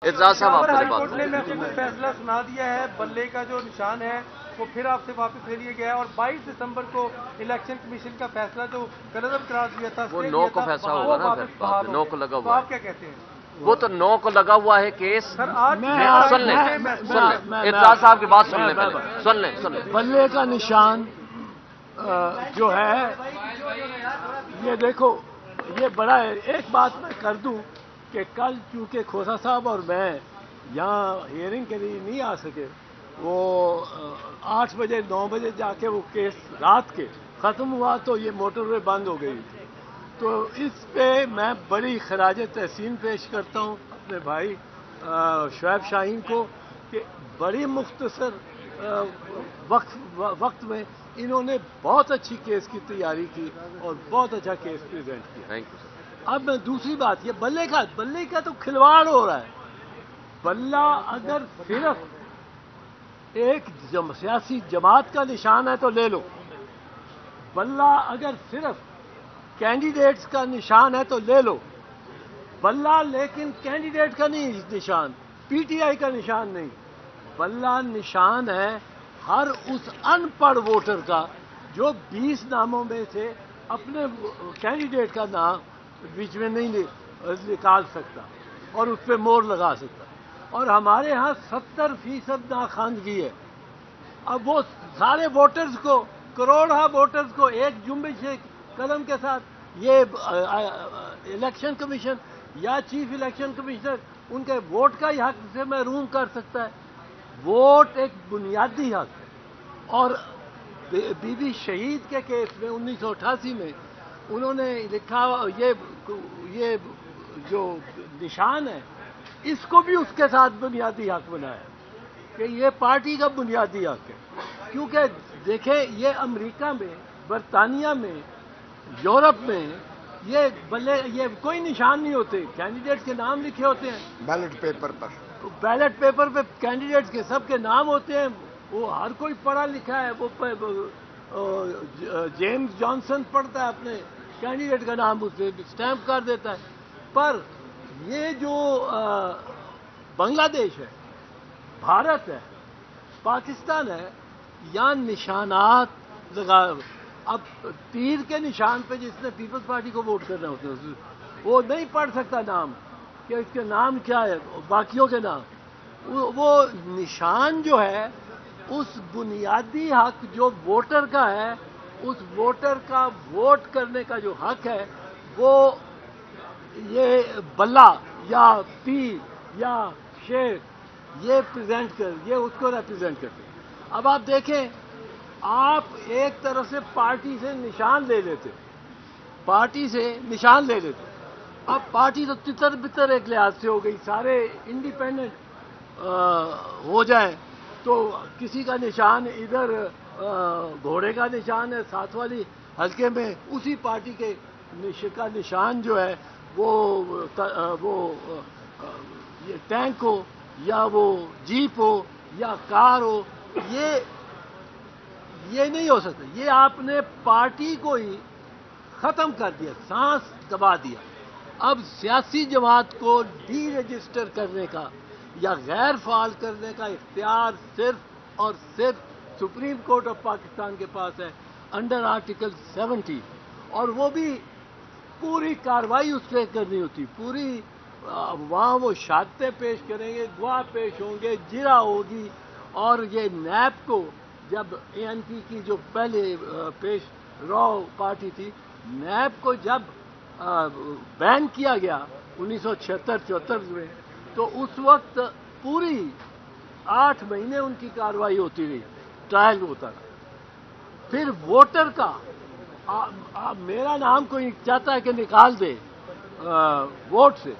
اعتراض صاحب آپ ہائی میرے کورٹ نے پاس محفوظ فیصلہ سنا دیا ہے، بلے کا جو نشان ہے وہ پھر آپ سے واپس لے لیا گیا ہے، اور 22 دسمبر کو الیکشن کمیشن کا فیصلہ جو قرار قرار دیا تھا، وہ اسٹے 9 دیا کو تھا، فیصلہ وہ ہوگا نا، پھر واپس بعد بحال میں ہو 9 گیا۔ کو لگا تو ہوا آپ ہے، کیا کہتے ہیں وہ تو 9 کو لگا ہوا ہے کیس۔ سر؟ آج سن لیں اعتراض صاحب کی بات سن لیں پہلے، سن لیں بلے کا نشان جو ہے یہ دیکھو، یہ بڑا ہے۔ ایک بات میں کر دوں کہ کل چونکہ کھوسا صاحب اور میں یہاں ہیئرنگ کے لیے نہیں آ سکے، وہ 8 بجے 9 بجے جا کے وہ کیس رات کے ختم ہوا تو یہ موٹر وے بند ہو گئی تھی، تو اس پہ میں بڑی خراج تحسین پیش کرتا ہوں اپنے بھائی شعیب شاہین کو کہ بڑی مختصر وقت میں انہوں نے بہت اچھی کیس کی تیاری کی اور بہت اچھا کیس پریزنٹ کیا۔ Thank you sir. اب میں دوسری بات، یہ بلے کا تو کھلواڑ ہو رہا ہے۔ بلہ اگر صرف ایک سیاسی جماعت کا نشان ہے تو لے لو، بلہ اگر صرف کینڈیڈیٹس کا نشان ہے تو لے لو، بلہ لیکن کینڈیڈیٹ کا نہیں نشان، پی ٹی آئی کا نشان نہیں، بلہ نشان ہے ہر اس ان پڑھ ووٹر کا جو 20 ناموں میں سے اپنے کینڈیڈیٹ کا نام بیچ میں نہیں نکال سکتا اور اس پہ مور لگا سکتا، اور ہمارے ہاں 70% ناخواندگی ہے۔ اب وہ سارے ووٹرز کو، کروڑہ ووٹرز کو ایک جنبش قلم کے ساتھ یہ الیکشن کمیشن یا چیف الیکشن کمشنر ان کے ووٹ کا ہی حق سے محروم کر سکتا ہے۔ ووٹ ایک بنیادی حق ہے، اور بی بی شہید کے کیس میں 1988 میں انہوں نے لکھا یہ جو نشان ہے اس کو بھی اس کے ساتھ بنیادی حق بنایا کہ یہ پارٹی کا بنیادی حق ہے، کیونکہ دیکھیں یہ امریکہ میں، برطانیہ میں، یورپ میں یہ کوئی نشان نہیں ہوتے، کینڈیڈیٹ کے نام لکھے ہوتے ہیں بیلٹ پیپر پر، بیلٹ پیپر پہ کینڈیڈیٹس کے سب کے نام ہوتے ہیں، وہ ہر کوئی پڑھا لکھا ہے، وہ جیمز جانسن پڑھتا ہے اپنے کینڈیڈیٹ کا نام اس پہ اسٹیمپ کر دیتا ہے۔ پر یہ جو بنگلہ دیش ہے، بھارت ہے، پاکستان ہے، یا نشانات لگا، اب تیر کے نشان پہ جس نے پیپلز پارٹی کو ووٹ کرنا ہوتا ہے وہ نہیں پڑھ سکتا نام کہ اس کے نام کیا ہے، باقیوں کے نام، وہ نشان جو ہے اس بنیادی حق جو ووٹر کا ہے، اس ووٹر کا ووٹ کرنے کا جو حق ہے، وہ یہ بلہ یا تیر یا شیر یہ اس کو ریپرزینٹ کرتے ہیں۔ اب آپ دیکھیں، آپ ایک طرف سے پارٹی سے نشان لے لیتے، اب پارٹی تو تتر بتر ایک لحاظ سے ہو گئی، سارے انڈیپینڈنٹ ہو جائیں تو کسی کا نشان ادھر گھوڑے کا نشان ہے ساتھ والی حلقے میں، اسی پارٹی کے کا نشان جو ہے وہ یہ ٹینک ہو یا وہ جیپ ہو یا کار ہو، یہ نہیں ہو سکتا۔ یہ آپ نے پارٹی کو ہی ختم کر دیا، سانس دبا دیا۔ اب سیاسی جماعت کو ڈی رجسٹر کرنے کا یا غیر فعال کرنے کا اختیار صرف اور صرف سپریم کورٹ آف پاکستان کے پاس ہے انڈر آرٹیکل 70، اور وہ بھی پوری کارروائی اس پہ کرنی ہوتی، پوری وہاں وہ شہادتیں پیش کریں گے، گواہ پیش ہوں گے، جرا ہوگی، اور یہ نیب کو جب اے این پی کی جو پہلے پیش رو پارٹی تھی، نیب کو جب بین کیا گیا 1976-74 میں، تو اس وقت پوری 8 مہینے ان کی کارروائی ہوتی رہی، ٹرائل ہوتا رہا۔ پھر ووٹر کا میرا نام کوئی چاہتا ہے کہ نکال دے ووٹ سے،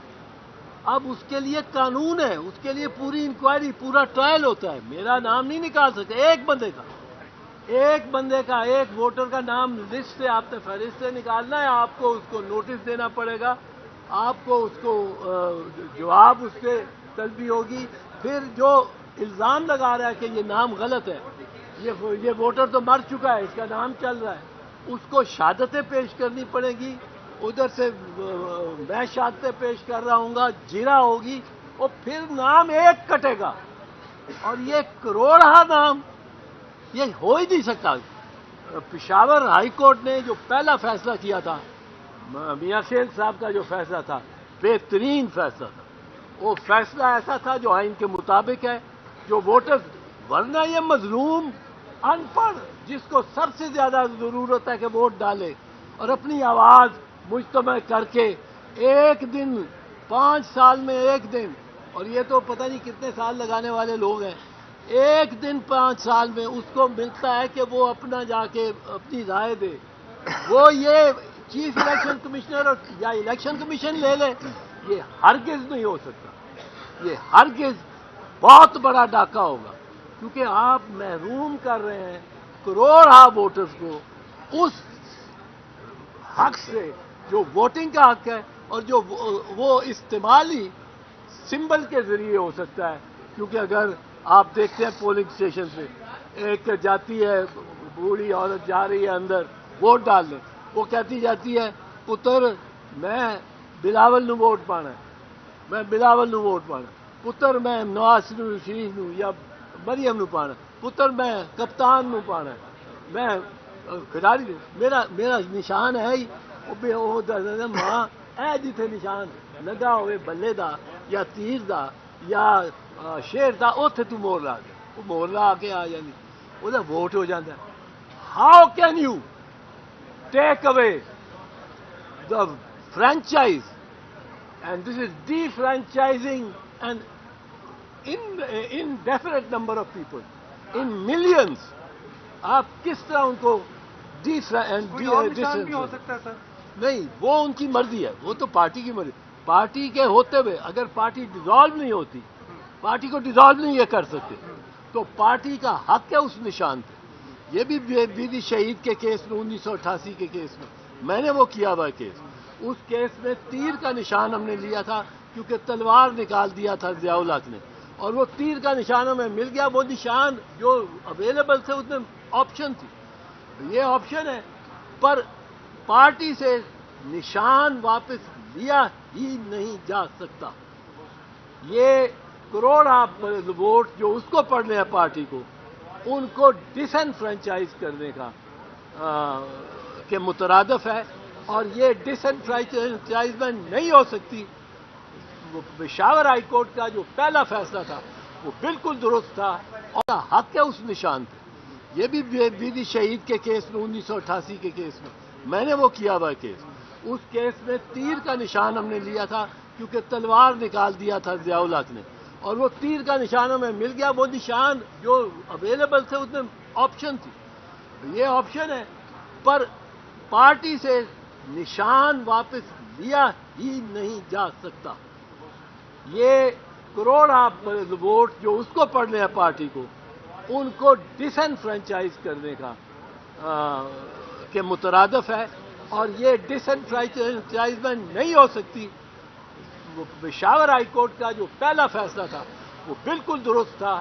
اب اس کے لیے قانون ہے، اس کے لیے پوری انکوائری، پورا ٹرائل ہوتا ہے، میرا نام نہیں نکال سکتے ایک بندے کا ایک ووٹر کا نام لسٹ سے آپ نے فہرست سے نکالنا ہے، آپ کو اس کو نوٹس دینا پڑے گا، آپ کو اس کو جواب اس سے طلبی ہوگی، پھر جو الزام لگا رہا ہے کہ یہ نام غلط ہے، یہ ووٹر تو مر چکا ہے، اس کا نام چل رہا ہے، اس کو شہادتیں پیش کرنی پڑے گی، ادھر سے میں شہادتیں پیش کر رہا ہوں گا، جرا ہوگی، اور پھر نام ایک کٹے گا، اور یہ کروڑا نام یہ ہو ہی نہیں سکتا۔ پشاور ہائی کورٹ نے جو پہلا فیصلہ کیا تھا، میاں شیر صاحب کا جو فیصلہ تھا، بہترین فیصلہ تھا۔ وہ فیصلہ ایسا تھا جو آئین کے مطابق ہے، جو ووٹر، ورنہ یہ مظلوم ان پڑھ جس کو سب سے زیادہ ضرورت ہے کہ ووٹ ڈالے اور اپنی آواز مجتمع کر کے ایک دن 5 سال میں ایک دن، اور یہ تو پتہ نہیں کتنے سال لگانے والے لوگ ہیں، ایک دن 5 سال میں اس کو ملتا ہے کہ وہ اپنا جا کے اپنی رائے دے، وہ یہ چیف الیکشن کمشنر یا الیکشن کمیشن لے لے، یہ ہرگز نہیں ہو سکتا۔ یہ ہرگز بہت بڑا ڈاکہ ہوگا، کیونکہ آپ محروم کر رہے ہیں کروڑا ووٹرز کو اس حق سے جو ووٹنگ کا حق ہے، اور جو وہ استعمالی سمبل کے ذریعے ہو سکتا ہے۔ کیونکہ اگر آپ دیکھتے ہیں پولنگ اسٹیشن پہ ایک جاتی ہے بوڑھی عورت جا رہی ہے اندر ووٹ ڈالنے، وہ کہتی جاتی ہے پتر میں بلاول نو ووٹ پانا ہے، میں بلاول نو ووٹ پانا، پتر میں نواز شریف نو یا مریم نو پانا، پتر میں کپتان نو پانا ہے، میں کھلاڑی میرا نشان ہے ہی ماں اے جتھے نشان لگا ہوئے بلے دا یا تیر دا یا شیر دا اوتھے تو مور لا دے، وہ مور لا کے آ جاندی، وہ ووٹ ہو جاتا ہے۔ How can you take away the franchise and this is D franchising and indefinite number of people in millions، آپ کس طرح ان کو کوئی اور نشان بھی ہو سکتا ہے سر؟ نہیں، وہ ان کی مرضی ہے، وہ تو پارٹی کی مرضی، پارٹی کے ہوتے ہوئے اگر پارٹی ڈیزالو نہیں ہوتی، پارٹی کو ڈیزالو نہیں یہ کر سکتے، تو پارٹی کا حق ہے اس نشان پہ۔ یہ بھی بیوی شہید کے کیس میں 1988 کے کیس میں نے وہ کیا ہوا کیس، اس کیس میں تیر کا نشان ہم نے لیا تھا کیونکہ تلوار نکال دیا تھا ضیاء الحق نے، اور وہ تیر کا نشان ہمیں مل گیا، وہ نشان جو اویلیبل تھے اس میں آپشن تھی، یہ آپشن ہے، پر پارٹی سے نشان واپس لیا ہی نہیں جا سکتا۔ یہ کروڑا ووٹ جو اس کو پڑنے ہیں پارٹی کو، ان کو ڈسنفرینچائز کرنے کا کے مترادف ہے، اور یہ ڈسنفرینچائزمنٹ نہیں ہو سکتی۔ پشاور ہائی کورٹ کا جو پہلا فیصلہ تھا وہ بالکل درست تھا، اور حق ہے اس نشان پہ۔ یہ بھی بیوی شہید کے کیس میں 1988 کے کیس میں نے وہ کیا ہوا کیس، اس کیس میں تیر کا نشان ہم نے لیا تھا کیونکہ تلوار نکال دیا تھا ضیاء الحق نے، اور وہ تیر کا نشان ہمیں مل گیا، وہ نشان جو اویلیبل تھے اس میں آپشن تھی، یہ آپشن ہے، پر پارٹی سے نشان واپس لیا ہی نہیں جا سکتا۔ یہ کروڑا ووٹ جو اس کو پڑنے ہیں پارٹی کو، ان کو ڈسنفرینچائز کرنے کا کے مترادف ہے، اور یہ ڈسنفرینچائزمنٹ نہیں ہو سکتی۔ پشاور ہائی کورٹ کا جو پہلا فیصلہ تھا وہ بالکل درست تھا۔